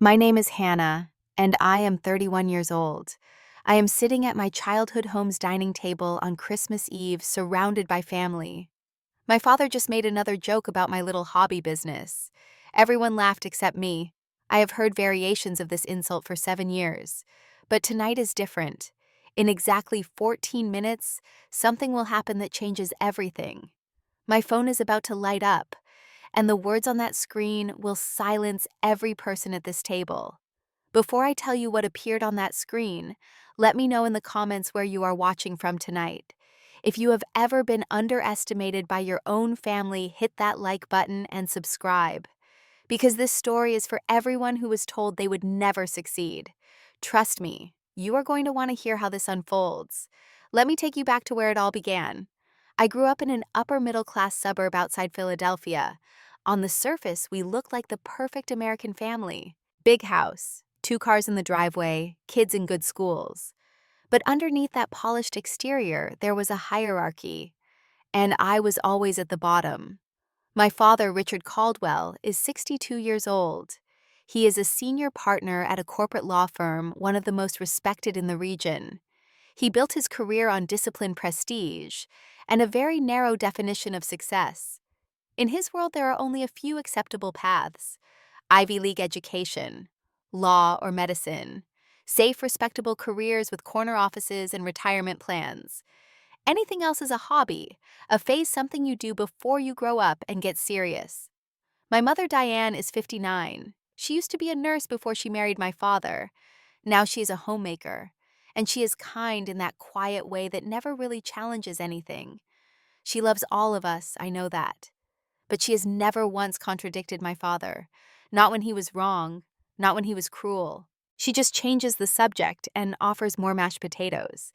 My name is Hannah, and I am 31 years old. I am sitting at my childhood home's dining table on Christmas Eve, surrounded by family. My father just made another joke about my little hobby business. Everyone laughed except me. I have heard variations of this insult for 7 years. But tonight is different. In exactly 14 minutes, something will happen that changes everything. My phone is about to light up, and the words on that screen will silence every person at this table. Before I tell you what appeared on that screen, let me know in the comments where you are watching from tonight. If you have ever been underestimated by your own family, hit that like button and subscribe. Because this story is for everyone who was told they would never succeed. Trust me, you are going to want to hear how this unfolds. Let me take you back to where it all began. I grew up in an upper middle class suburb outside Philadelphia. On the surface, we looked like the perfect American family. Big house, 2 cars in the driveway, kids in good schools. But underneath that polished exterior, there was a hierarchy, and I was always at the bottom. My father, Richard Caldwell, is 62 years old. He is a senior partner at a corporate law firm, one of the most respected in the region. He built his career on disciplined prestige and a very narrow definition of success. In his world, there are only a few acceptable paths: Ivy League education, law or medicine, safe, respectable careers with corner offices and retirement plans. Anything else is a hobby, a phase, something you do before you grow up and get serious. My mother, Diane, is 59. She used to be a nurse before she married my father. Now she is a homemaker, and she is kind in that quiet way that never really challenges anything. She loves all of us, I know that. But she has never once contradicted my father. Not when he was wrong, not when he was cruel. She just changes the subject and offers more mashed potatoes.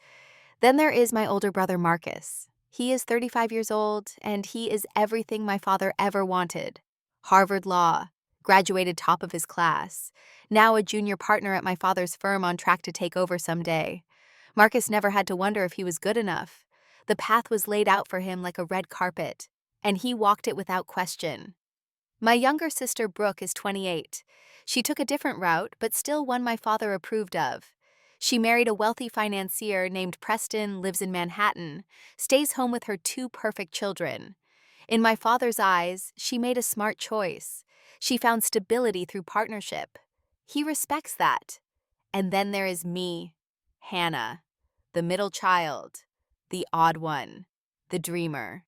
Then there is my older brother, Marcus. He is 35 years old, and he is everything my father ever wanted. Harvard Law, graduated top of his class, now a junior partner at my father's firm, on track to take over someday. Marcus never had to wonder if he was good enough. The path was laid out for him like a red carpet, and he walked it without question. My younger sister, Brooke, is 28. She took a different route, but still one my father approved of. She married a wealthy financier named Preston, lives in Manhattan, stays home with her 2 perfect children. In my father's eyes, she made a smart choice. She found stability through partnership. He respects that. And then there is me, Hannah, the middle child, the odd one, the dreamer.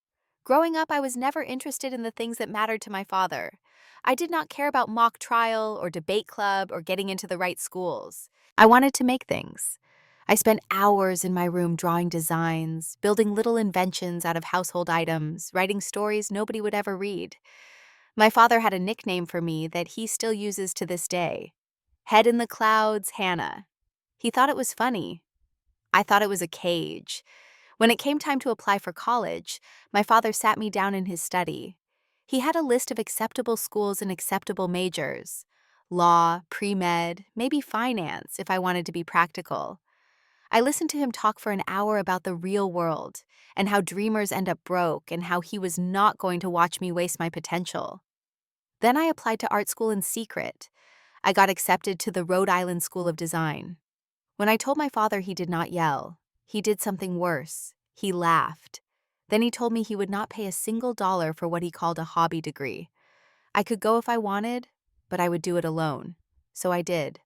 Growing up, I was never interested in the things that mattered to my father. I did not care about mock trial or debate club or getting into the right schools. I wanted to make things. I spent hours in my room drawing designs, building little inventions out of household items, writing stories nobody would ever read. My father had a nickname for me that he still uses to this day: Head in the Clouds, Hannah. He thought it was funny. I thought it was a cage. When it came time to apply for college, my father sat me down in his study. He had a list of acceptable schools and acceptable majors: law, pre-med, maybe finance if I wanted to be practical. I listened to him talk for an hour about the real world and how dreamers end up broke and how he was not going to watch me waste my potential. Then I applied to art school in secret. I got accepted to the Rhode Island School of Design. When I told my father, he did not yell. He did something worse. He laughed. Then he told me he would not pay a single dollar for what he called a hobby degree. I could go if I wanted, but I would do it alone. So I did.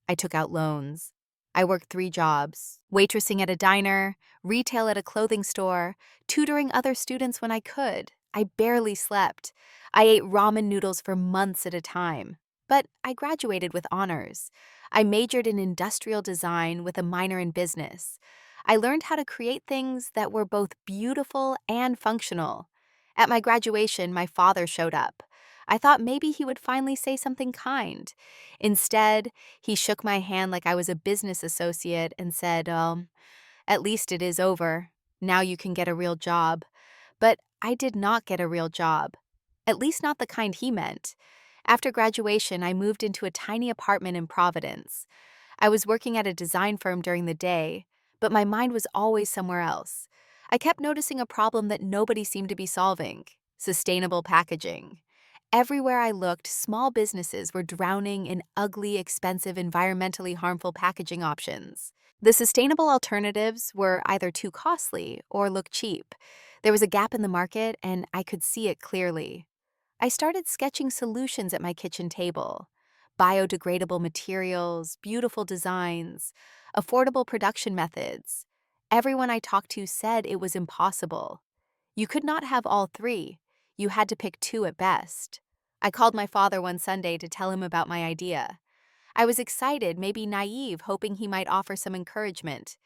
I took out loans. I worked 3 jobs: waitressing at a diner, retail at a clothing store, tutoring other students when I could. I barely slept. I ate ramen noodles for months at a time. But I graduated with honors. I majored in industrial design with a minor in business. I learned how to create things that were both beautiful and functional. At my graduation, my father showed up. I thought maybe he would finally say something kind. Instead, he shook my hand like I was a business associate and said, at least it is over. Now you can get a real job. But I did not get a real job. At least not the kind he meant. After graduation, I moved into a tiny apartment in Providence. I was working at a design firm during the day, but my mind was always somewhere else. I kept noticing a problem that nobody seemed to be solving: sustainable packaging. Everywhere I looked, small businesses were drowning in ugly, expensive, environmentally harmful packaging options. The sustainable alternatives were either too costly or looked cheap. There was a gap in the market, and I could see it clearly. I started sketching solutions at my kitchen table: biodegradable materials, beautiful designs, affordable production methods. Everyone I talked to said it was impossible. You could not have all three. You had to pick two at best. I called my father one Sunday to tell him about my idea. I was excited, maybe naive, hoping he might offer some encouragement.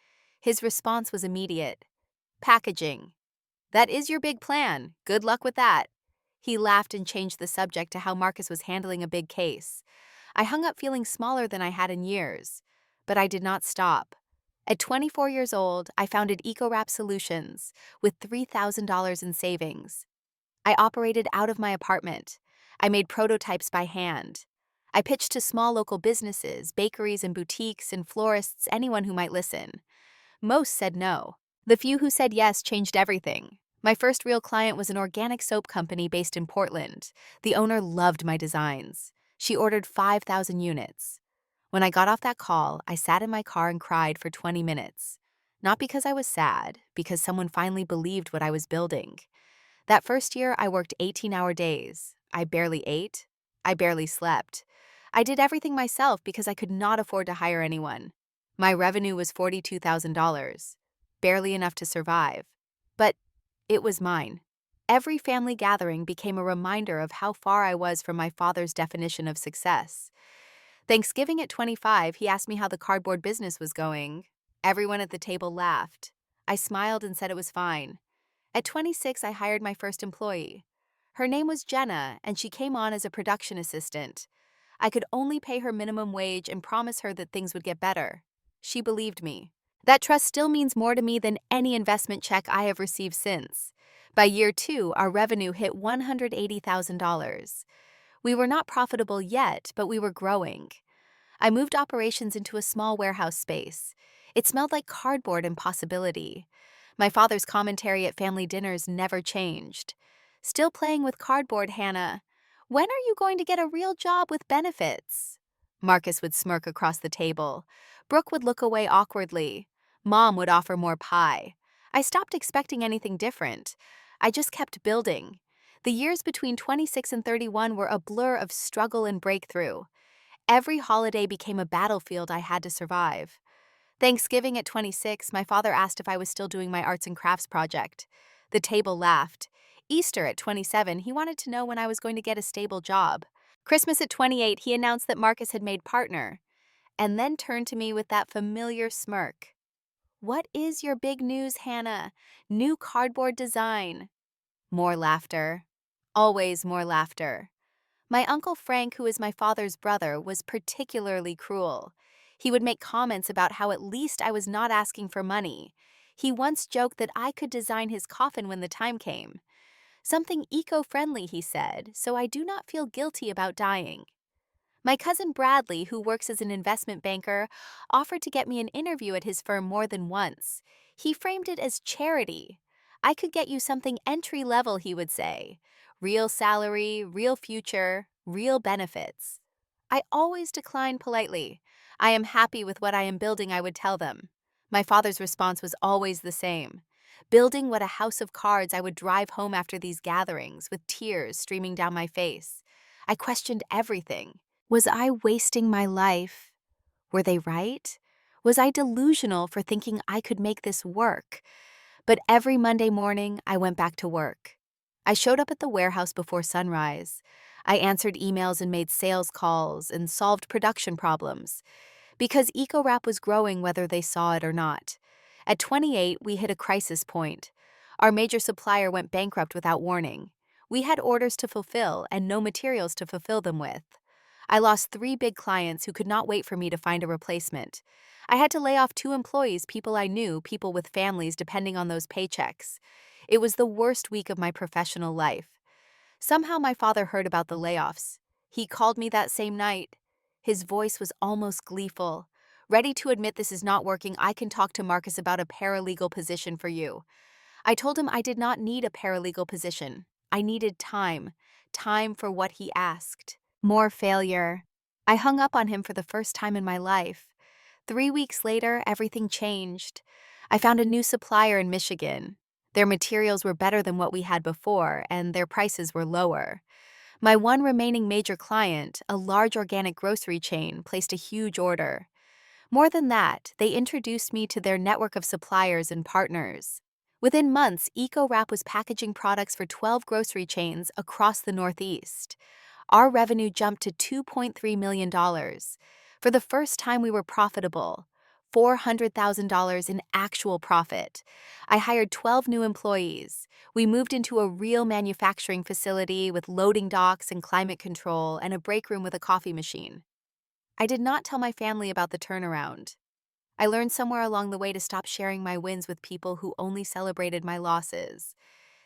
His response was immediate: "Packaging. That is your big plan. Good luck with that." He laughed and changed the subject to how Marcus was handling a big case. I hung up feeling smaller than I had in years. But I did not stop. At 24 years old, I founded EcoWrap Solutions with $3,000 in savings. I operated out of my apartment. I made prototypes by hand. I pitched to small local businesses, bakeries and boutiques and florists, anyone who might listen. Most said no. The few who said yes changed everything. My first real client was an organic soap company based in Portland. The owner loved my designs. She ordered 5,000 units. When I got off that call, I sat in my car and cried for 20 minutes. Not because I was sad, because someone finally believed what I was building. That first year, I worked 18-hour days. I barely ate. I barely slept. I did everything myself because I could not afford to hire anyone. My revenue was $42,000, barely enough to survive. But it was mine. Every family gathering became a reminder of how far I was from my father's definition of success. Thanksgiving at 25, he asked me how the cardboard business was going. Everyone at the table laughed. I smiled and said it was fine. At 26, I hired my first employee. Her name was Jenna, and she came on as a production assistant. I could only pay her minimum wage and promise her that things would get better. She believed me. That trust still means more to me than any investment check I have received since. By year 2, our revenue hit $180,000. We were not profitable yet, but we were growing. I moved operations into a small warehouse space. It smelled like cardboard and possibility. My father's commentary at family dinners never changed. "Still playing with cardboard, Hannah. When are you going to get a real job with benefits?" Marcus would smirk across the table. Brooke would look away awkwardly. Mom would offer more pie. I stopped expecting anything different. I just kept building. The years between 26 and 31 were a blur of struggle and breakthrough. Every holiday became a battlefield I had to survive. Thanksgiving at 26, my father asked if I was still doing my arts and crafts project. The table laughed. Easter at 27, he wanted to know when I was going to get a stable job. Christmas at 28, he announced that Marcus had made partner, and then turned to me with that familiar smirk. "What is your big news, Hannah? New cardboard design." More laughter. Always more laughter. My Uncle Frank, who is my father's brother, was particularly cruel. He would make comments about how at least I was not asking for money. He once joked that I could design his coffin when the time came. "Something eco-friendly," he said, "so I do not feel guilty about dying." My cousin Bradley, who works as an investment banker, offered to get me an interview at his firm more than once. He framed it as charity. "I could get you something entry-level," he would say. "Real salary, real future, real benefits." I always declined politely. "I am happy with what I am building," I would tell them. My father's response was always the same. Building what a house of cards, I would drive home after these gatherings with tears streaming down my face. I questioned everything. Was I wasting my life? Were they right? Was I delusional for thinking I could make this work? But every Monday morning, I went back to work. I showed up at the warehouse before sunrise. I answered emails and made sales calls and solved production problems. Because EcoWrap was growing whether they saw it or not. At 28, we hit a crisis point. Our major supplier went bankrupt without warning. We had orders to fulfill and no materials to fulfill them with. I lost 3 big clients who could not wait for me to find a replacement. I had to lay off 2 employees, people I knew, people with families depending on those paychecks. It was the worst week of my professional life. Somehow my father heard about the layoffs. He called me that same night. His voice was almost gleeful. "Ready to admit this is not working, I can talk to Marcus about a paralegal position for you." I told him I did not need a paralegal position. I needed time. time for what he asked. More failure. I hung up on him for the first time in my life. 3 weeks later, everything changed. I found a new supplier in Michigan. Their materials were better than what we had before, and their prices were lower. My one remaining major client, a large organic grocery chain, placed a huge order. More than that, they introduced me to their network of suppliers and partners. Within months, EcoWrap was packaging products for 12 grocery chains across the Northeast. Our revenue jumped to $2.3 million. For the first time, we were profitable. $400,000 in actual profit. I hired 12 new employees. We moved into a real manufacturing facility with loading docks and climate control and a break room with a coffee machine. I did not tell my family about the turnaround. I learned somewhere along the way to stop sharing my wins with people who only celebrated my losses.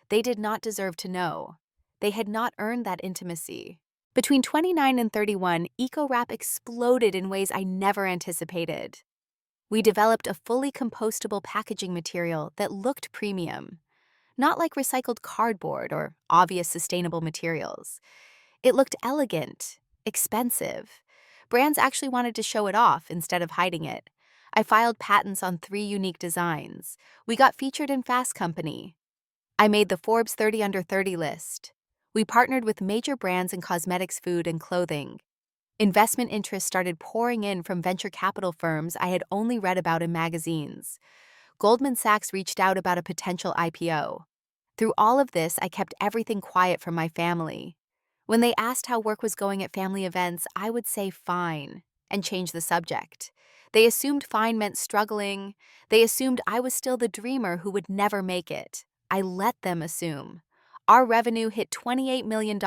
They did not deserve to know. They had not earned that intimacy. Between 29 and 31, EcoWrap exploded in ways I never anticipated. We developed a fully compostable packaging material that looked premium, not like recycled cardboard or obvious sustainable materials. It looked elegant, expensive. Brands actually wanted to show it off instead of hiding it. I filed patents on 3 unique designs. We got featured in Fast Company. I made the Forbes 30 Under 30 list. We partnered with major brands in cosmetics, food, and clothing. Investment interest started pouring in from venture capital firms I had only read about in magazines. Goldman Sachs reached out about a potential IPO. Through all of this, I kept everything quiet from my family. When they asked how work was going at family events, I would say fine and change the subject. They assumed fine meant struggling. They assumed I was still the dreamer who would never make it. I let them assume. Our revenue hit $28 million.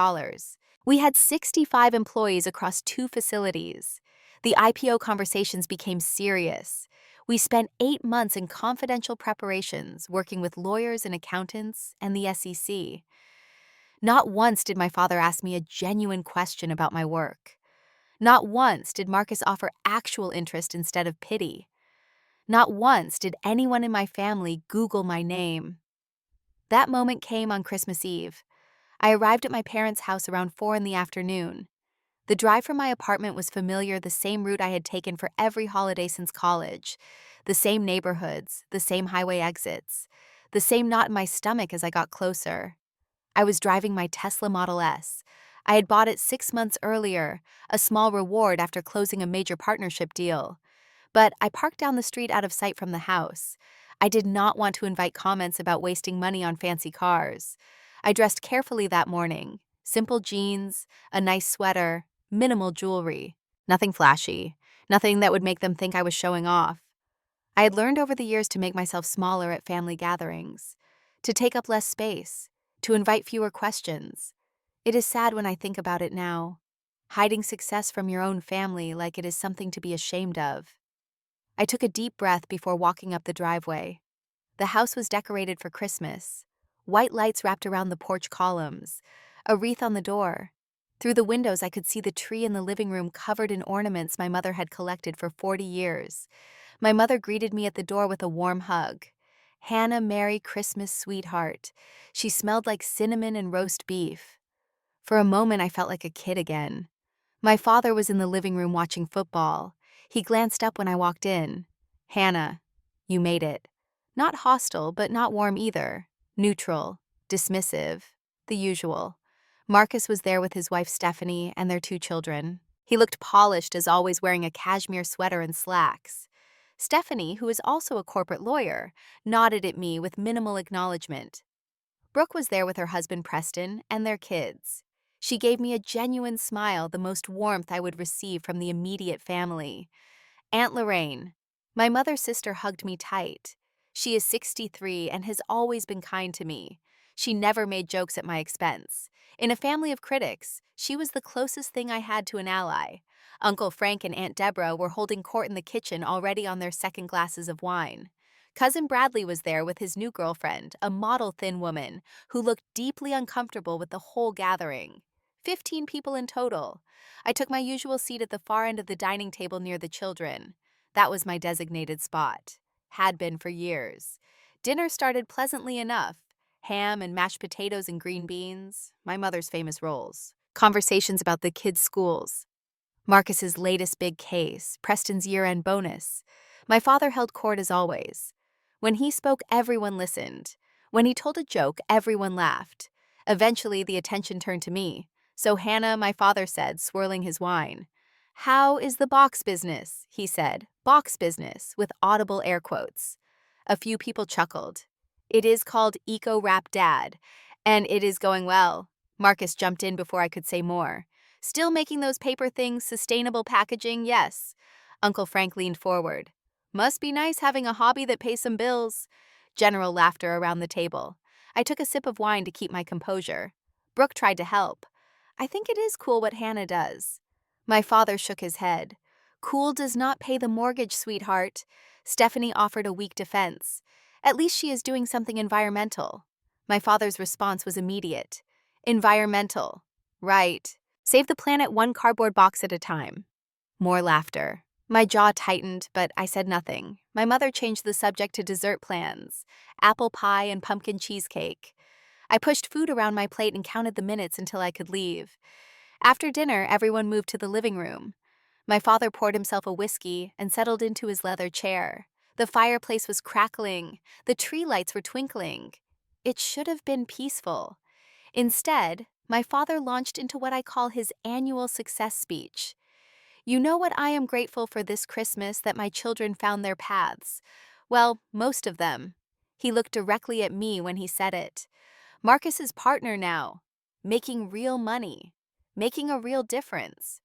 We had 65 employees across 2 facilities. The IPO conversations became serious. We spent 8 months in confidential preparations, working with lawyers and accountants and the SEC. Not once did my father ask me a genuine question about my work. Not once did Marcus offer actual interest instead of pity. Not once did anyone in my family Google my name. That moment came on Christmas Eve. I arrived at my parents' house around 4 in the afternoon. The drive from my apartment was familiar, the same route I had taken for every holiday since college. The same neighborhoods, the same highway exits, the same knot in my stomach as I got closer. I was driving my Tesla Model S. I had bought it 6 months earlier, a small reward after closing a major partnership deal. But I parked down the street out of sight from the house. I did not want to invite comments about wasting money on fancy cars. I dressed carefully that morning. Simple jeans, a nice sweater, minimal jewelry. Nothing flashy. Nothing that would make them think I was showing off. I had learned over the years to make myself smaller at family gatherings, to take up less space, to invite fewer questions. It is sad when I think about it now. Hiding success from your own family like it is something to be ashamed of. I took a deep breath before walking up the driveway. The house was decorated for Christmas. White lights wrapped around the porch columns, a wreath on the door. Through the windows, I could see the tree in the living room covered in ornaments my mother had collected for 40 years. My mother greeted me at the door with a warm hug. "Hannah, Merry Christmas, sweetheart." She smelled like cinnamon and roast beef. For a moment, I felt like a kid again. My father was in the living room watching football. He glanced up when I walked in. "Hannah, you made it." Not hostile, but not warm either. Neutral, dismissive, the usual. Marcus was there with his wife Stephanie and their 2 children. He looked polished as always, wearing a cashmere sweater and slacks. Stephanie, who is also a corporate lawyer, nodded at me with minimal acknowledgement. Brooke was there with her husband Preston and their kids. She gave me a genuine smile, the most warmth I would receive from the immediate family. Aunt Lorraine. My mother's sister hugged me tight. She is 63 and has always been kind to me. She never made jokes at my expense. In a family of critics, she was the closest thing I had to an ally. Uncle Frank and Aunt Deborah were holding court in the kitchen, already on their second glasses of wine. Cousin Bradley was there with his new girlfriend, a model thin woman, who looked deeply uncomfortable with the whole gathering. 15 people in total. I took my usual seat at the far end of the dining table near the children. That was my designated spot. Had been for years. Dinner started pleasantly enough. ham and mashed potatoes and green beans, my mother's famous rolls, conversations about the kids' schools, Marcus's latest big case, Preston's year-end bonus. My father held court as always. When he spoke, everyone listened. When he told a joke, everyone laughed. Eventually, the attention turned to me. So Hannah, my father said, swirling his wine. "How is the box business?" he said. Box business, with audible air quotes. A few people chuckled. "It is called Eco Wrap Dad, and it is going well." Marcus jumped in before I could say more. "Still making those paper things, sustainable packaging, yes." Uncle Frank leaned forward. "Must be nice having a hobby that pays some bills." General laughter around the table. I took a sip of wine to keep my composure. Brooke tried to help. "I think it is cool what Hannah does." My father shook his head. "Cool does not pay the mortgage, sweetheart." Stephanie offered a weak defense. "At least she is doing something environmental." My father's response was immediate. "Environmental. Right. Save the planet one cardboard box at a time." More laughter. My jaw tightened, but I said nothing. My mother changed the subject to dessert plans, apple pie and pumpkin cheesecake. I pushed food around my plate and counted the minutes until I could leave. After dinner, everyone moved to the living room. My father poured himself a whiskey and settled into his leather chair. The fireplace was crackling. The tree lights were twinkling. It should have been peaceful. Instead, my father launched into what I call his annual success speech. "You know what I am grateful for this Christmas, that my children found their paths. Well, most of them." He looked directly at me when he said it. "Marcus's partner now. Making real money. Making a real difference.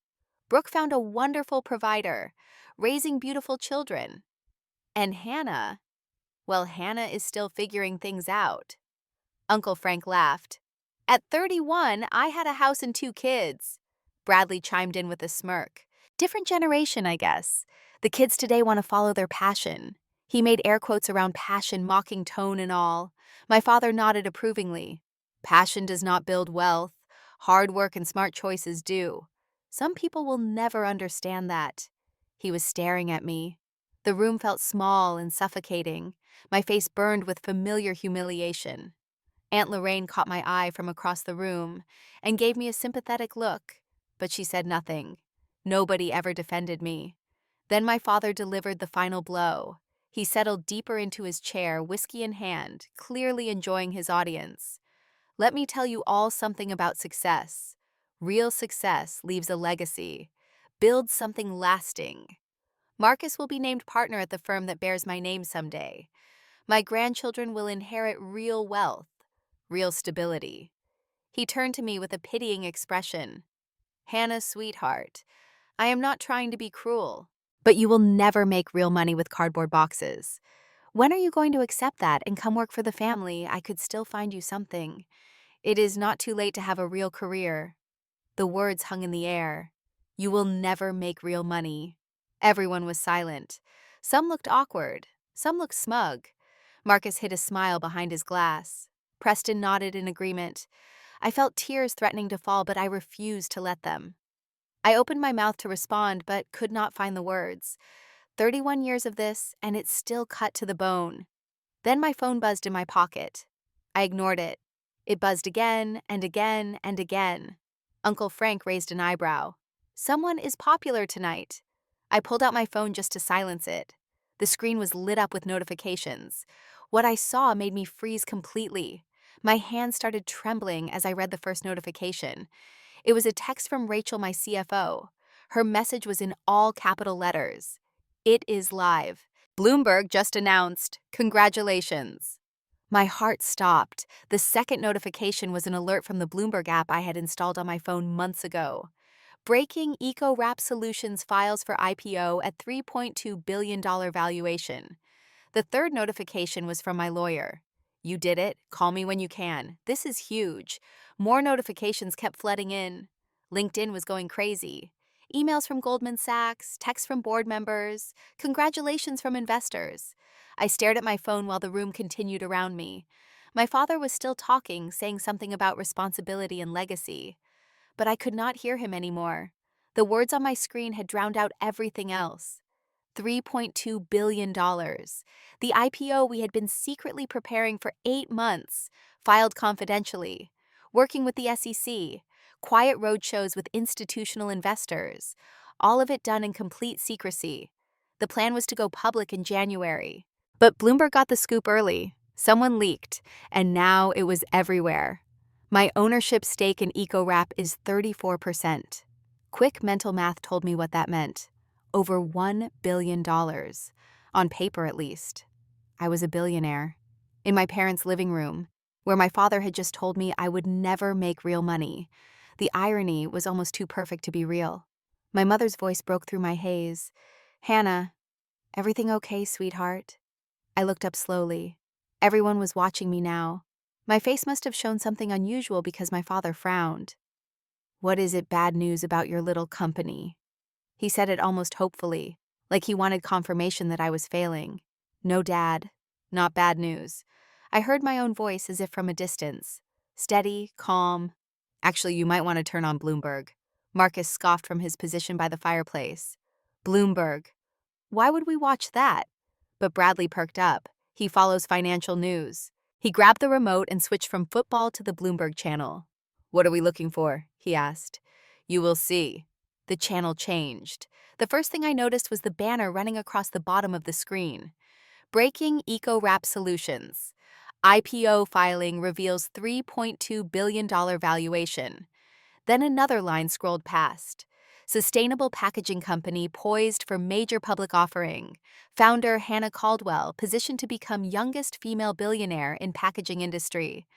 Brooke found a wonderful provider. Raising beautiful children. And Hannah, well, Hannah is still figuring things out." Uncle Frank laughed. "At 31, I had a house and 2 kids." Bradley chimed in with a smirk. "Different generation, I guess. The kids today want to follow their passion." He made air quotes around passion, mocking tone and all. My father nodded approvingly. "Passion does not build wealth. Hard work and smart choices do. Some people will never understand that." He was staring at me. The room felt small and suffocating. My face burned with familiar humiliation. Aunt Lorraine caught my eye from across the room and gave me a sympathetic look, but she said nothing. Nobody ever defended me. Then my father delivered the final blow. He settled deeper into his chair, whiskey in hand, clearly enjoying his audience. "Let me tell you all something about success. Real success leaves a legacy. Builds something lasting. Marcus will be named partner at the firm that bears my name someday. My grandchildren will inherit real wealth, real stability." He turned to me with a pitying expression. "Hannah, sweetheart, I am not trying to be cruel, but you will never make real money with cardboard boxes. When are you going to accept that and come work for the family? I could still find you something. It is not too late to have a real career." The words hung in the air. "You will never make real money." Everyone was silent. Some looked awkward. Some looked smug. Marcus hid a smile behind his glass. Preston nodded in agreement. I felt tears threatening to fall, but I refused to let them. I opened my mouth to respond, but could not find the words. 31 years of this, and it still cut to the bone. Then my phone buzzed in my pocket. I ignored it. It buzzed again and again and again. Uncle Frank raised an eyebrow. "Someone is popular tonight." I pulled out my phone just to silence it. The screen was lit up with notifications. What I saw made me freeze completely. My hands started trembling as I read the first notification. It was a text from Rachel, my CFO. Her message was in all capital letters. "It is live. Bloomberg just announced. Congratulations." My heart stopped. The second notification was an alert from the Bloomberg app I had installed on my phone months ago. "Breaking Eco Wrap Solutions files for IPO at $3.2 billion valuation." The third notification was from my lawyer. "You did it. Call me when you can. This is huge." More notifications kept flooding in. LinkedIn was going crazy. Emails from Goldman Sachs, texts from board members, congratulations from investors. I stared at my phone while the room continued around me. My father was still talking, saying something about responsibility and legacy. But I could not hear him anymore. The words on my screen had drowned out everything else. $3.2 billion. The IPO we had been secretly preparing for 8 months. filed confidentially, working with the SEC, quiet roadshows with institutional investors, all of it done in complete secrecy. The plan was to go public in January. But Bloomberg got the scoop early. Someone leaked, and now it was everywhere. My ownership stake in EcoWrap is 34%. Quick mental math told me what that meant. Over $1 billion. On paper, at least. I was a billionaire. In my parents' living room, where my father had just told me I would never make real money. The irony was almost too perfect to be real. My mother's voice broke through my haze. "Hannah, everything okay, sweetheart?" I looked up slowly. Everyone was watching me now. My face must have shown something unusual because my father frowned. "What is it, bad news about your little company?" He said it almost hopefully, like he wanted confirmation that I was failing. "No, Dad. Not bad news." I heard my own voice as if from a distance. Steady, calm. "Actually, you might want to turn on Bloomberg." Marcus scoffed from his position by the fireplace. "Bloomberg. Why would we watch that?" But Bradley perked up. He follows financial news. He grabbed the remote and switched from football to the Bloomberg channel. "What are we looking for?" he asked. "You will see." The channel changed. The first thing I noticed was the banner running across the bottom of the screen. Breaking EcoWrap Solutions. IPO filing reveals $3.2 billion valuation. Then another line scrolled past. Sustainable packaging company poised for major public offering. Founder Hannah Caldwell positioned to become youngest female billionaire in packaging industry.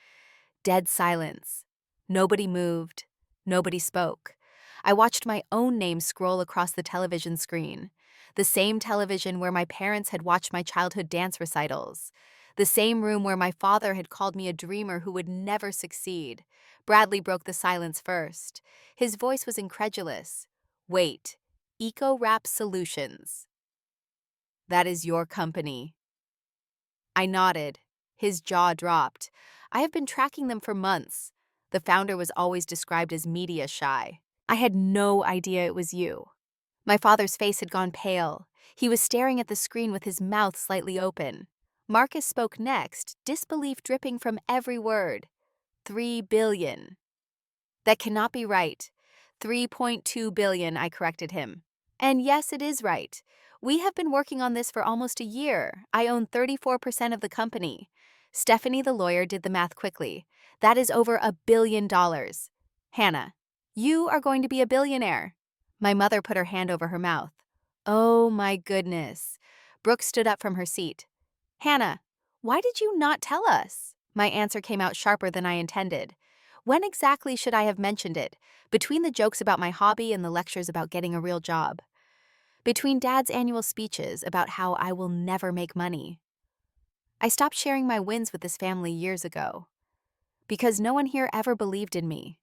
Dead silence. Nobody moved. Nobody spoke. I watched my own name scroll across the television screen. The same television where my parents had watched my childhood dance recitals. The same room where my father had called me a dreamer who would never succeed. Bradley broke the silence first. His voice was incredulous. "Wait, EcoWrap Solutions. That is your company." I nodded. His jaw dropped. "I have been tracking them for months." The founder was always described as media shy. "I had no idea it was you." My father's face had gone pale. He was staring at the screen with his mouth slightly open. Marcus spoke next, disbelief dripping from every word. $3 billion. "That cannot be right." $3.2 billion, I corrected him. "And yes, it is right. We have been working on this for almost a year. I own 34% of the company." Stephanie, the lawyer, did the math quickly. "That is over $1 billion. Hannah, you are going to be a billionaire." My mother put her hand over her mouth. "Oh my goodness." Brooke stood up from her seat. "Hannah, why did you not tell us?" My answer came out sharper than I intended. When exactly should I have mentioned it? Between the jokes about my hobby and the lectures about getting a real job. Between Dad's annual speeches about how I will never make money. I stopped sharing my wins with this family years ago. Because no one here ever believed in me.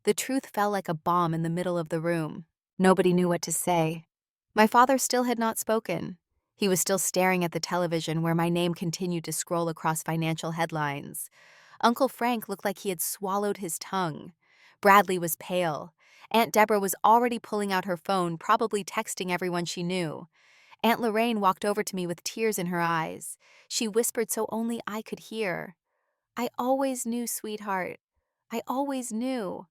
The truth fell like a bomb in the middle of the room. Nobody knew what to say. My father still had not spoken. He was still staring at the television where my name continued to scroll across financial headlines. Uncle Frank looked like he had swallowed his tongue. Bradley was pale. Aunt Deborah was already pulling out her phone, probably texting everyone she knew. Aunt Lorraine walked over to me with tears in her eyes. She whispered so only I could hear. "I always knew, sweetheart. I always knew."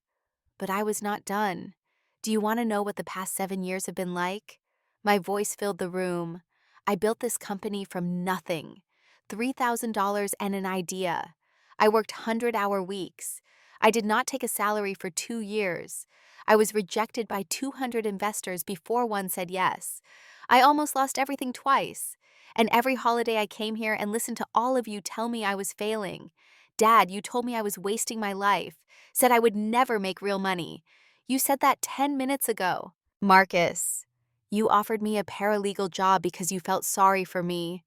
But I was not done. "Do you want to know what the past 7 years have been like?" My voice filled the room. I built this company from nothing. $3,000 and an idea. I worked 100-hour weeks. I did not take a salary for 2 years. I was rejected by 200 investors before one said yes. I almost lost everything twice. And every holiday I came here and listened to all of you tell me I was failing. Dad, you told me I was wasting my life. Said I would never make real money. You said that 10 minutes ago. Marcus, you offered me a paralegal job because you felt sorry for me.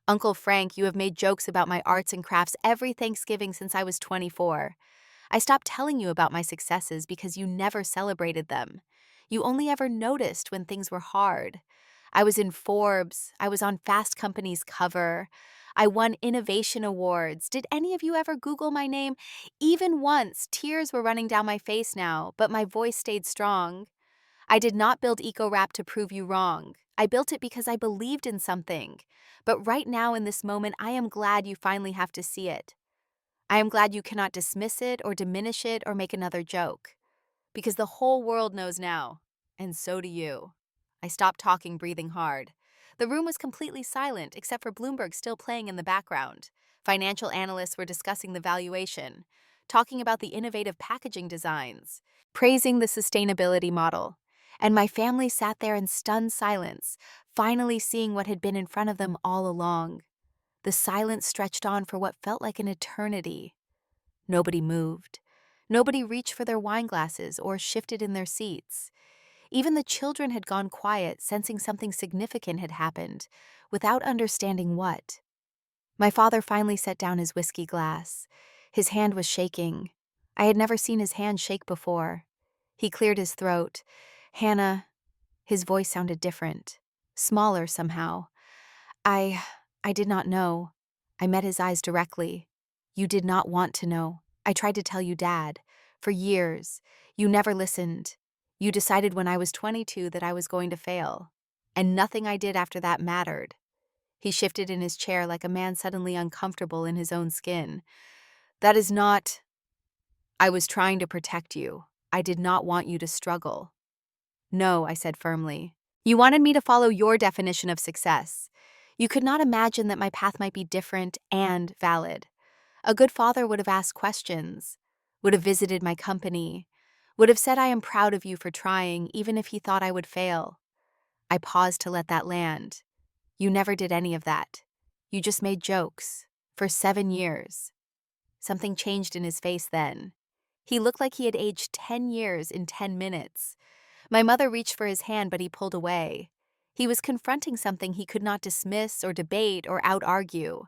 Uncle Frank, you have made jokes about my arts and crafts every Thanksgiving since I was 24. I stopped telling you about my successes because you never celebrated them. You only ever noticed when things were hard. I was in Forbes. I was on Fast Company's cover. I won innovation awards. Did any of you ever Google my name? Even once, tears were running down my face now, but my voice stayed strong. I did not build EcoWrap to prove you wrong. I built it because I believed in something. But right now in this moment, I am glad you finally have to see it. I am glad you cannot dismiss it or diminish it or make another joke. Because the whole world knows now. And so do you. I stopped talking, breathing hard. The room was completely silent, except for Bloomberg still playing in the background. Financial analysts were discussing the valuation, talking about the innovative packaging designs, praising the sustainability model. And my family sat there in stunned silence, finally seeing what had been in front of them all along. The silence stretched on for what felt like an eternity. Nobody moved. Nobody reached for their wine glasses or shifted in their seats. Even the children had gone quiet, sensing something significant had happened, without understanding what. My father finally set down his whiskey glass. His hand was shaking. I had never seen his hand shake before. He cleared his throat. Hannah, his voice sounded different, smaller somehow. I I did not know. I met his eyes directly. You did not want to know. I tried to tell you, Dad. For years. You never listened. You decided when I was 22 that I was going to fail. And nothing I did after that mattered. He shifted in his chair like a man suddenly uncomfortable in his own skin. That is not. I was trying to protect you. I did not want you to struggle. No, I said firmly. You wanted me to follow your definition of success. You could not imagine that my path might be different and valid. A good father would have asked questions, would have visited my company, would have said I am proud of you for trying, even if he thought I would fail. I paused to let that land. You never did any of that. You just made jokes. For 7 years. Something changed in his face then. He looked like he had aged 10 years in 10 minutes. My mother reached for his hand, but he pulled away. He was confronting something he could not dismiss or debate or out-argue.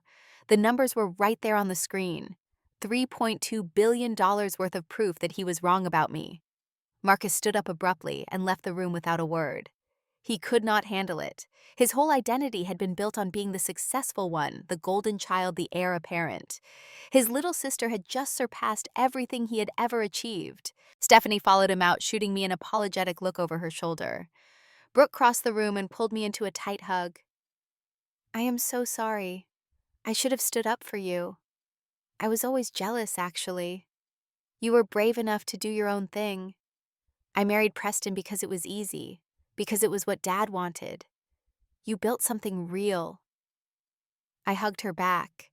The numbers were right there on the screen. $3.2 billion worth of proof that he was wrong about me. Marcus stood up abruptly and left the room without a word. He could not handle it. His whole identity had been built on being the successful one, the golden child, the heir apparent. His little sister had just surpassed everything he had ever achieved. Stephanie followed him out, shooting me an apologetic look over her shoulder. Brooke crossed the room and pulled me into a tight hug. I am so sorry. I should have stood up for you. I was always jealous, actually. You were brave enough to do your own thing. I married Preston because it was easy, because it was what Dad wanted. You built something real. I hugged her back.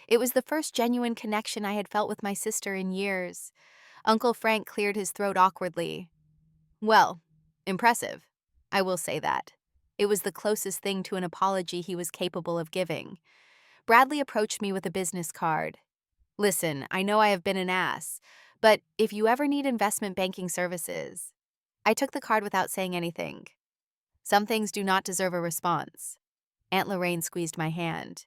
It was the first genuine connection I had felt with my sister in years. Uncle Frank cleared his throat awkwardly. Well, impressive. I will say that. It was the closest thing to an apology he was capable of giving. Bradley approached me with a business card. Listen, I know I have been an ass, but if you ever need investment banking services. I took the card without saying anything. Some things do not deserve a response. Aunt Lorraine squeezed my hand.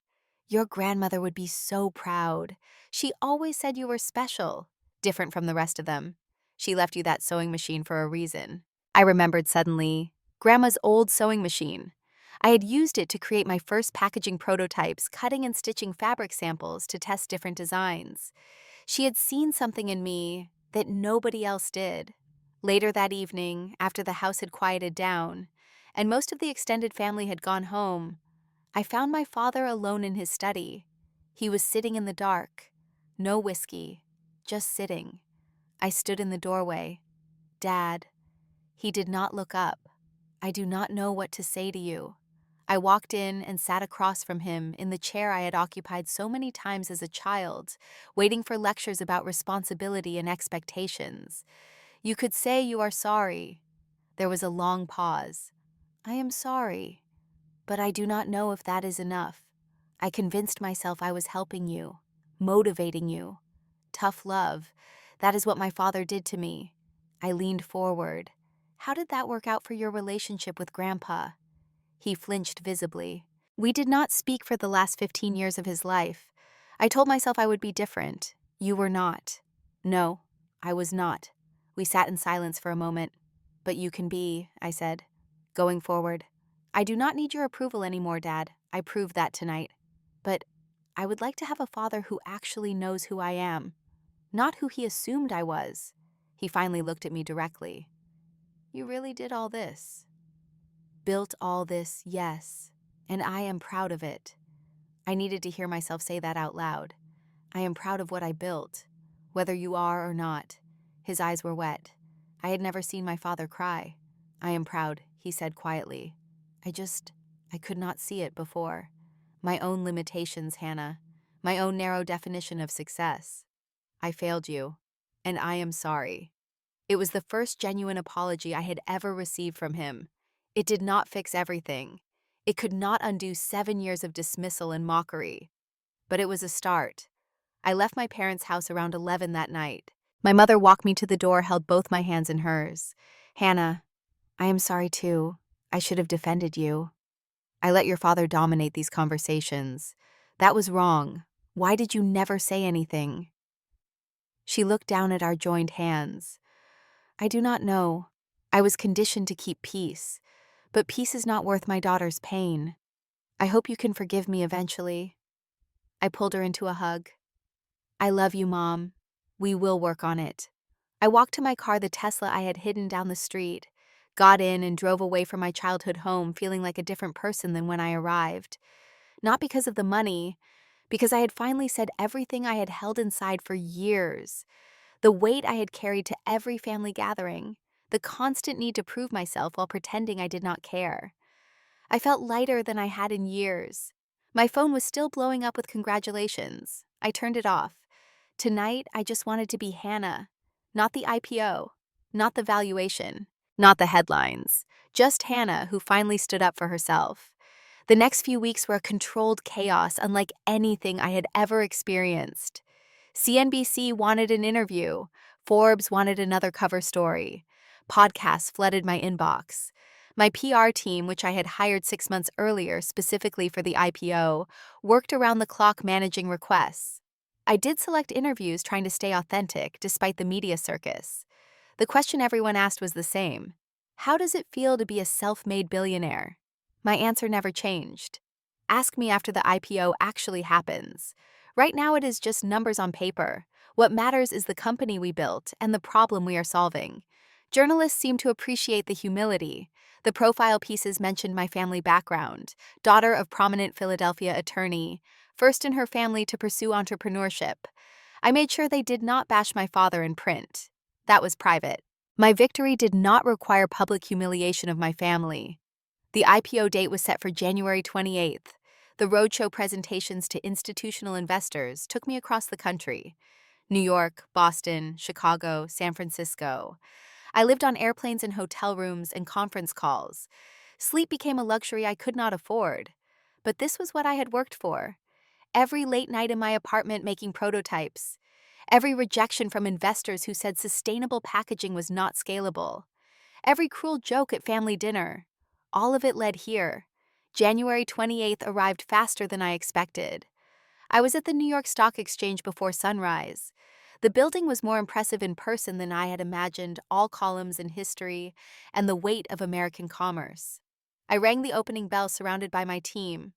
Your grandmother would be so proud. She always said you were special, different from the rest of them. She left you that sewing machine for a reason. I remembered suddenly. Grandma's old sewing machine. I had used it to create my first packaging prototypes, cutting and stitching fabric samples to test different designs. She had seen something in me that nobody else did. Later that evening, after the house had quieted down, and most of the extended family had gone home, I found my father alone in his study. He was sitting in the dark. No whiskey, just sitting. I stood in the doorway. Dad. He did not look up. I do not know what to say to you. I walked in and sat across from him in the chair I had occupied so many times as a child, waiting for lectures about responsibility and expectations. You could say you are sorry. There was a long pause. I am sorry, but I do not know if that is enough. I convinced myself I was helping you, motivating you. Tough love. That is what my father did to me. I leaned forward. How did that work out for your relationship with Grandpa? He flinched visibly. We did not speak for the last 15 years of his life. I told myself I would be different. You were not. No, I was not. We sat in silence for a moment. But you can be, I said, going forward. I do not need your approval anymore, Dad. I proved that tonight. But I would like to have a father who actually knows who I am, not who he assumed I was. He finally looked at me directly. You really did all this. Built all this, yes, and I am proud of it. I needed to hear myself say that out loud. I am proud of what I built, whether you are or not." His eyes were wet. I had never seen my father cry. "I am proud," he said quietly. I could not see it before. My own limitations, Hannah. My own narrow definition of success. "I failed you, and I am sorry." It was the first genuine apology I had ever received from him. It did not fix everything. It could not undo 7 years of dismissal and mockery. But it was a start. I left my parents' house around 11 that night. My mother walked me to the door, held both my hands in hers. "Hannah, I am sorry too. I should have defended you. I let your father dominate these conversations. That was wrong. Why did you never say anything?" She looked down at our joined hands. "I do not know. I was conditioned to keep peace. But peace is not worth my daughter's pain. I hope you can forgive me eventually." I pulled her into a hug. "I love you, Mom. We will work on it." I walked to my car, the Tesla I had hidden down the street, got in and drove away from my childhood home feeling like a different person than when I arrived. Not because of the money, because I had finally said everything I had held inside for years. The weight I had carried to every family gathering, the constant need to prove myself while pretending I did not care. I felt lighter than I had in years. My phone was still blowing up with congratulations. I turned it off. Tonight, I just wanted to be Hannah. Not the IPO, not the valuation, not the headlines. Just Hannah, who finally stood up for herself. The next few weeks were a controlled chaos unlike anything I had ever experienced. CNBC wanted an interview. Forbes wanted another cover story. Podcasts flooded my inbox. My PR team, which I had hired 6 months earlier specifically for the IPO, worked around the clock managing requests. I did select interviews trying to stay authentic despite the media circus. The question everyone asked was the same. How does it feel to be a self-made billionaire? My answer never changed. Ask me after the IPO actually happens. Right now it is just numbers on paper. What matters is the company we built and the problem we are solving. Journalists seem to appreciate the humility. The profile pieces mentioned my family background, daughter of prominent Philadelphia attorney, first in her family to pursue entrepreneurship. I made sure they did not bash my father in print. That was private. My victory did not require public humiliation of my family. The IPO date was set for January 28th. The roadshow presentations to institutional investors took me across the country. New York, Boston, Chicago, San Francisco. I lived on airplanes and hotel rooms and conference calls. Sleep became a luxury I could not afford. But this was what I had worked for. Every late night in my apartment making prototypes. Every rejection from investors who said sustainable packaging was not scalable. Every cruel joke at family dinner. All of it led here. January 28th arrived faster than I expected. I was at the New York Stock Exchange before sunrise. The building was more impressive in person than I had imagined, all columns in history and the weight of American commerce. I rang the opening bell surrounded by my team.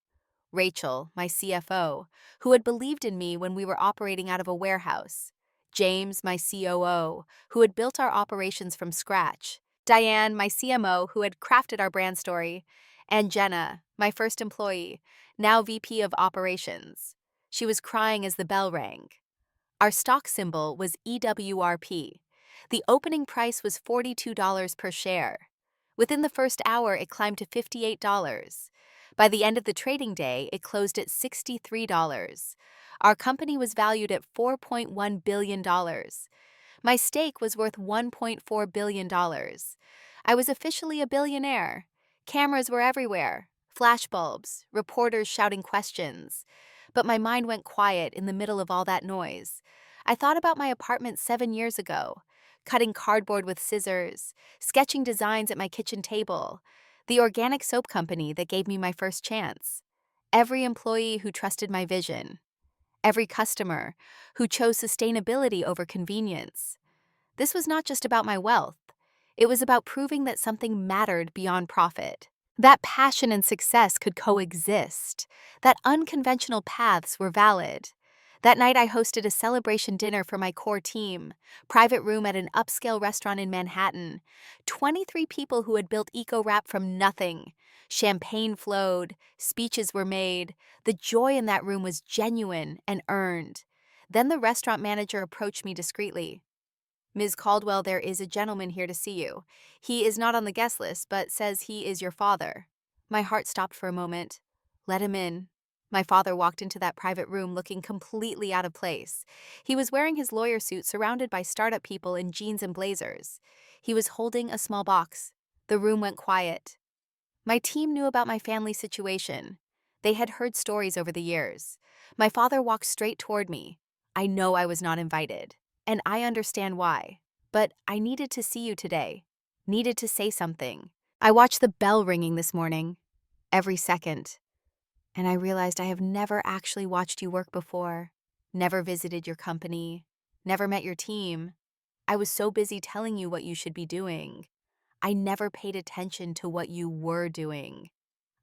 Rachel, my CFO, who had believed in me when we were operating out of a warehouse. James, my COO, who had built our operations from scratch. Diane, my CMO, who had crafted our brand story. And Jenna, my first employee, now VP of Operations. She was crying as the bell rang. Our stock symbol was EWRP. The opening price was $42 per share. Within the first hour, it climbed to $58. By the end of the trading day, it closed at $63. Our company was valued at $4.1 billion. My stake was worth $1.4 billion. I was officially a billionaire. Cameras were everywhere, flashbulbs, reporters shouting questions. But my mind went quiet in the middle of all that noise. I thought about my apartment 7 years ago, cutting cardboard with scissors, sketching designs at my kitchen table, the organic soap company that gave me my first chance, every employee who trusted my vision, every customer who chose sustainability over convenience. This was not just about my wealth. It was about proving that something mattered beyond profit. That passion and success could coexist. That unconventional paths were valid. That night I hosted a celebration dinner for my core team, private room at an upscale restaurant in Manhattan. 23 people who had built EcoWrap from nothing. Champagne flowed, speeches were made. The joy in that room was genuine and earned. Then the restaurant manager approached me discreetly. "Ms. Caldwell, there is a gentleman here to see you. He is not on the guest list, but says he is your father." My heart stopped for a moment. "Let him in." My father walked into that private room looking completely out of place. He was wearing his lawyer suit surrounded by startup people in jeans and blazers. He was holding a small box. The room went quiet. My team knew about my family situation. They had heard stories over the years. My father walked straight toward me. "I know I was not invited, and I understand why. But I needed to see you today. Needed to say something. I watched the bell ringing this morning, every second, and I realized I have never actually watched you work before, never visited your company, never met your team. I was so busy telling you what you should be doing. I never paid attention to what you were doing.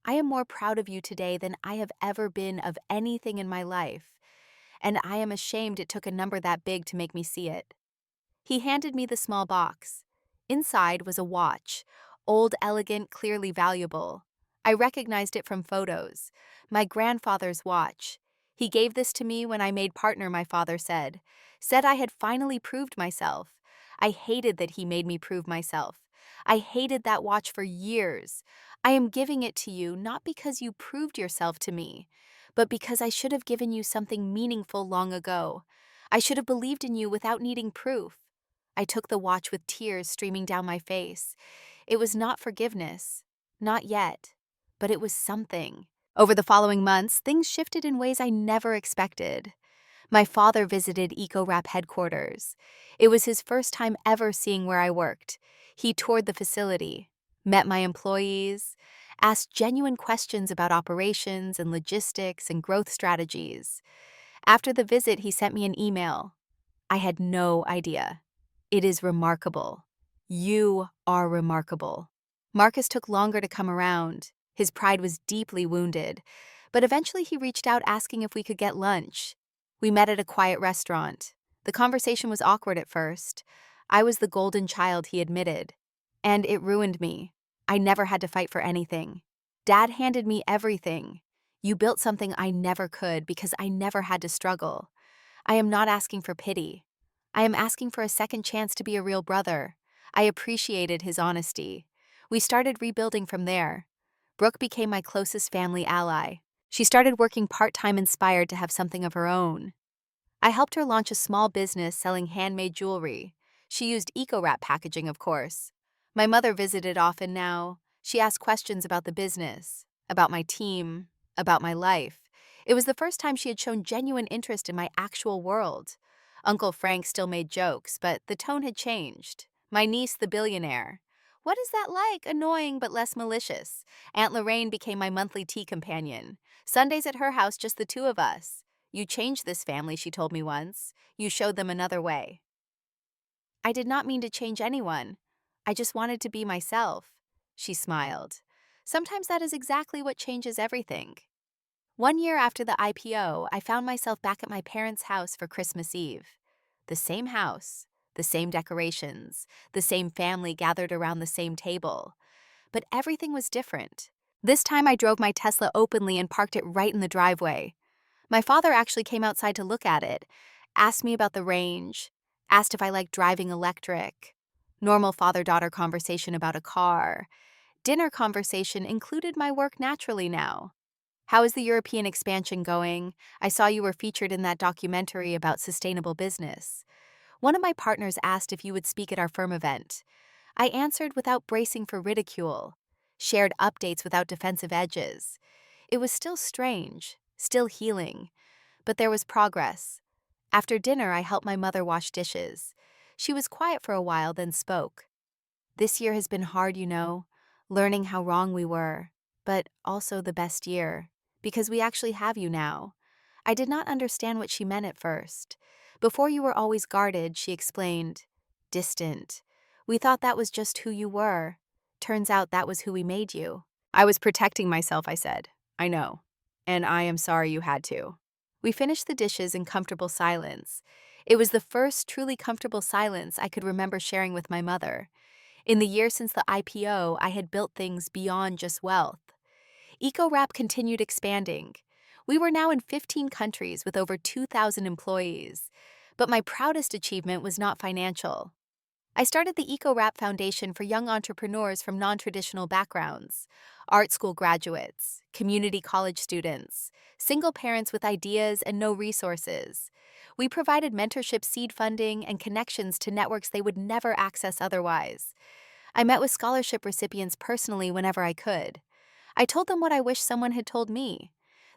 I am more proud of you today than I have ever been of anything in my life, and I am ashamed it took a number that big to make me see it." He handed me the small box. Inside was a watch, old, elegant, clearly valuable. I recognized it from photos. My grandfather's watch. He gave this to me when I made partner, my father said. Said I had finally proved myself. I hated that he made me prove myself. I hated that watch for years. I am giving it to you not because you proved yourself to me, but because I should have given you something meaningful long ago. I should have believed in you without needing proof. I took the watch with tears streaming down my face. It was not forgiveness. Not yet. But it was something. Over the following months, things shifted in ways I never expected. My father visited EcoWrap headquarters. It was his first time ever seeing where I worked. He toured the facility, met my employees, asked genuine questions about operations and logistics and growth strategies. After the visit, he sent me an email. "I had no idea. It is remarkable. You are remarkable." Marcus took longer to come around. His pride was deeply wounded, but eventually he reached out asking if we could get lunch. We met at a quiet restaurant. The conversation was awkward at first. I was the golden child, he admitted. And it ruined me. I never had to fight for anything. Dad handed me everything. "You built something I never could because I never had to struggle." I am not asking for pity. I am asking for a second chance to be a real brother. I appreciated his honesty. We started rebuilding from there. Brooke became my closest family ally. She started working part-time, inspired to have something of her own. I helped her launch a small business selling handmade jewelry. She used eco-wrap packaging, of course. My mother visited often now. She asked questions about the business, about my team, about my life. It was the first time she had shown genuine interest in my actual world. Uncle Frank still made jokes, but the tone had changed. My niece, the billionaire. "What is that like? Annoying but less malicious." Aunt Lorraine became my monthly tea companion. Sundays at her house, just the two of us. "You changed this family," she told me once. "You showed them another way." I did not mean to change anyone. I just wanted to be myself. She smiled. Sometimes that is exactly what changes everything. 1 year after the IPO, I found myself back at my parents' house for Christmas Eve. The same house, the same decorations, the same family gathered around the same table. But everything was different. This time I drove my Tesla openly and parked it right in the driveway. My father actually came outside to look at it, asked me about the range, asked if I liked driving electric. Normal father-daughter conversation about a car. Dinner conversation included my work naturally now. "How is the European expansion going? I saw you were featured in that documentary about sustainable business." One of my partners asked if you would speak at our firm event. I answered without bracing for ridicule, shared updates without defensive edges. It was still strange, still healing, but there was progress. After dinner, I helped my mother wash dishes. She was quiet for a while, then spoke. "This year has been hard, learning how wrong we were, but also the best year, because we actually have you now." I did not understand what she meant at first. "Before you were always guarded," she explained. "Distant. We thought that was just who you were. Turns out that was who we made you." "I was protecting myself," I said. "I know. And I am sorry you had to." We finished the dishes in comfortable silence. It was the first truly comfortable silence I could remember sharing with my mother. In the year since the IPO, I had built things beyond just wealth. EcoWrap continued expanding. We were now in 15 countries with over 2,000 employees. But my proudest achievement was not financial. I started the EcoWrap Foundation for young entrepreneurs from non-traditional backgrounds, art school graduates, community college students, single parents with ideas and no resources. We provided mentorship, seed funding, and connections to networks they would never access otherwise. I met with scholarship recipients personally whenever I could. I told them what I wish someone had told me.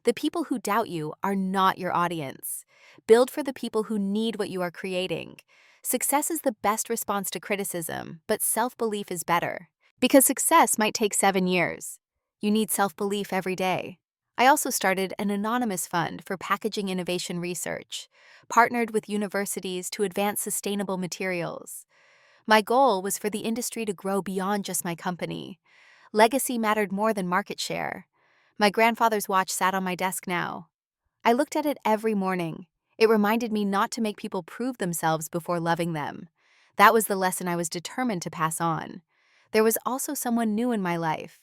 The people who doubt you are not your audience. Build for the people who need what you are creating. Success is the best response to criticism, but self-belief is better. Because success might take 7 years. You need self-belief every day. I also started an anonymous fund for packaging innovation research, partnered with universities to advance sustainable materials. My goal was for the industry to grow beyond just my company. Legacy mattered more than market share. My grandfather's watch sat on my desk now. I looked at it every morning. It reminded me not to make people prove themselves before loving them. That was the lesson I was determined to pass on. There was also someone new in my life.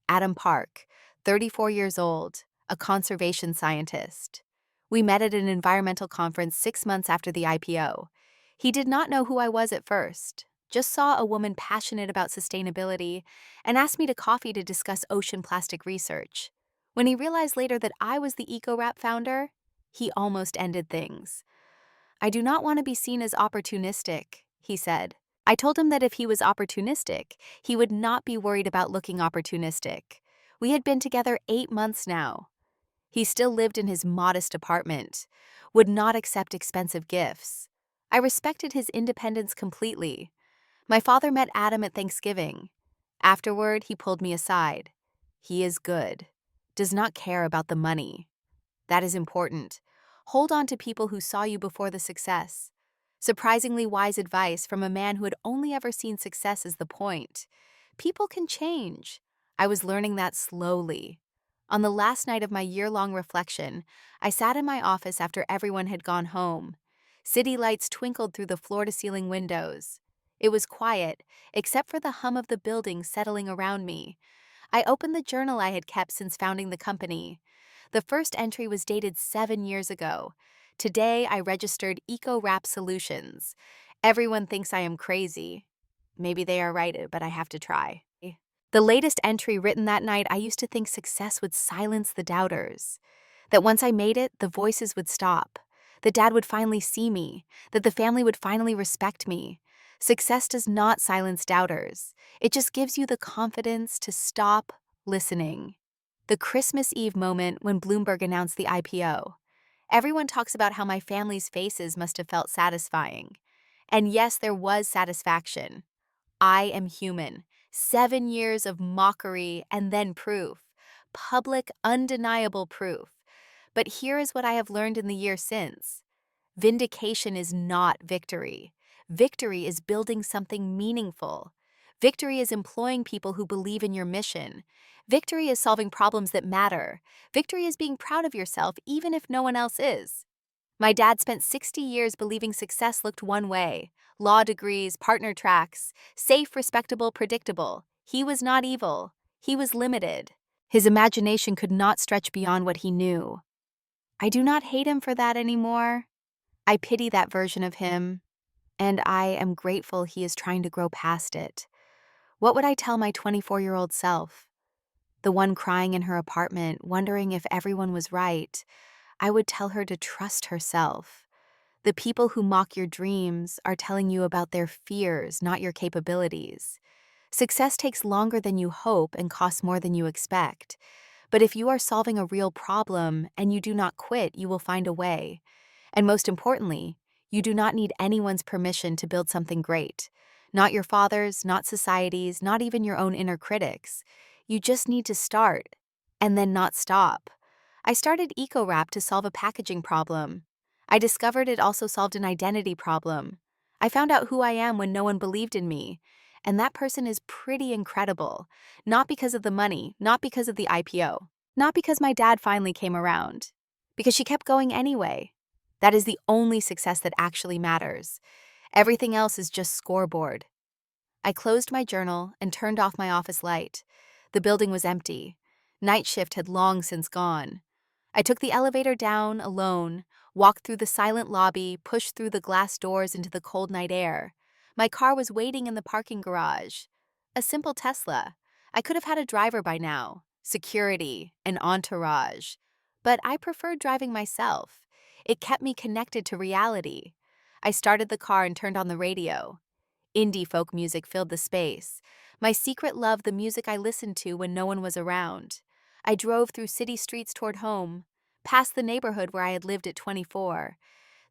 Adam Park, 34 years old, a conservation scientist. We met at an environmental conference 6 months after the IPO. He did not know who I was at first, just saw a woman passionate about sustainability and asked me to coffee to discuss ocean plastic research. When he realized later that I was the EcoWrap founder, he almost ended things. "I do not want to be seen as opportunistic," he said. I told him that if he was opportunistic, he would not be worried about looking opportunistic. We had been together 8 months now. He still lived in his modest apartment, would not accept expensive gifts. I respected his independence completely. My father met Adam at Thanksgiving. Afterward, he pulled me aside. He is good, does not care about the money. That is important. Hold on to people who saw you before the success. Surprisingly wise advice from a man who had only ever seen success as the point. People can change. I was learning that slowly. On the last night of my year-long reflection, I sat in my office after everyone had gone home. City lights twinkled through the floor-to-ceiling windows. It was quiet, except for the hum of the building settling around me. I opened the journal I had kept since founding the company. The first entry was dated 7 years ago. Today, I registered EcoWrap Solutions. Everyone thinks I am crazy. Maybe they are right, but I have to try. The latest entry written that night, I used to think success would silence the doubters. That once I made it, the voices would stop. That Dad would finally see me. That the family would finally respect me. Success does not silence doubters. It just gives you the confidence to stop listening. The Christmas Eve moment when Bloomberg announced the IPO. Everyone talks about how my family's faces must have felt satisfying. And yes, there was satisfaction. I am human. 7 years of mockery and then proof. Public, undeniable proof. But here is what I have learned in the year since. Vindication is not victory. Victory is building something meaningful. Victory is employing people who believe in your mission. Victory is solving problems that matter. Victory is being proud of yourself even if no one else is. My dad spent 60 years believing success looked one way. Law degrees, partner tracks, safe, respectable, predictable. He was not evil. He was limited. His imagination could not stretch beyond what he knew. I do not hate him for that anymore. I pity that version of him, and I am grateful he is trying to grow past it. What would I tell my 24-year-old self? The one crying in her apartment, wondering if everyone was right. I would tell her to trust herself. The people who mock your dreams are telling you about their fears, not your capabilities. Success takes longer than you hope and costs more than you expect. But if you are solving a real problem and you do not quit, you will find a way. And most importantly, you do not need anyone's permission to build something great. Not your father's, not society's, not even your own inner critics. You just need to start, and then not stop. I started EcoWrap to solve a packaging problem. I discovered it also solved an identity problem. I found out who I am when no one believed in me. And that person is pretty incredible. Not because of the money, not because of the IPO, not because my dad finally came around. Because she kept going anyway. That is the only success that actually matters. Everything else is just scoreboard. I closed my journal and turned off my office light. The building was empty. Night shift had long since gone. I took the elevator down alone, walked through the silent lobby, pushed through the glass doors into the cold night air. My car was waiting in the parking garage. A simple Tesla. I could have had a driver by now, security, an entourage. But I preferred driving myself. It kept me connected to reality. I started the car and turned on the radio. Indie folk music filled the space. My secret love, the music I listened to when no one was around. I drove through city streets toward home, past the neighborhood where I had lived at 24,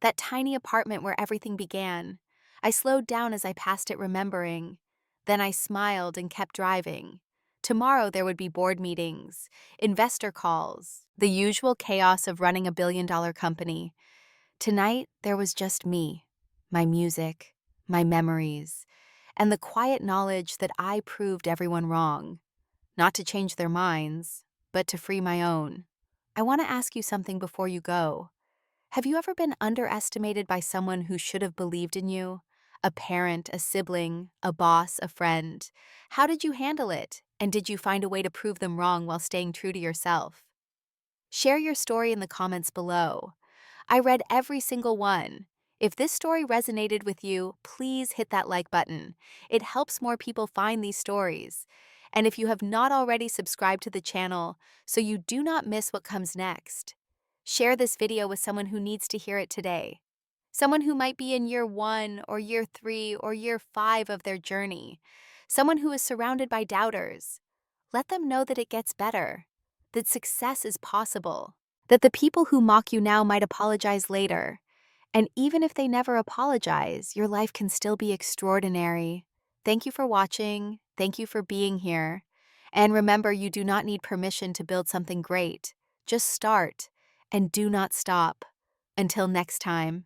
that tiny apartment where everything began. I slowed down as I passed it, remembering. Then I smiled and kept driving. Tomorrow there would be board meetings, investor calls, the usual chaos of running a billion-dollar company. Tonight, there was just me, my music, my memories, and the quiet knowledge that I proved everyone wrong. Not to change their minds, but to free my own. I want to ask you something before you go. Have you ever been underestimated by someone who should have believed in you? A parent, a sibling, a boss, a friend. How did you handle it? And did you find a way to prove them wrong while staying true to yourself? Share your story in the comments below. I read every single one. If this story resonated with you, please hit that like button. It helps more people find these stories. And if you have not already subscribed to the channel, so you do not miss what comes next, share this video with someone who needs to hear it today. Someone who might be in year 1 or year 3 or year 5 of their journey. Someone who is surrounded by doubters. Let them know that it gets better, that success is possible, that the people who mock you now might apologize later. And even if they never apologize, your life can still be extraordinary. Thank you for watching. Thank you for being here. And remember, you do not need permission to build something great. Just start and do not stop. Until next time.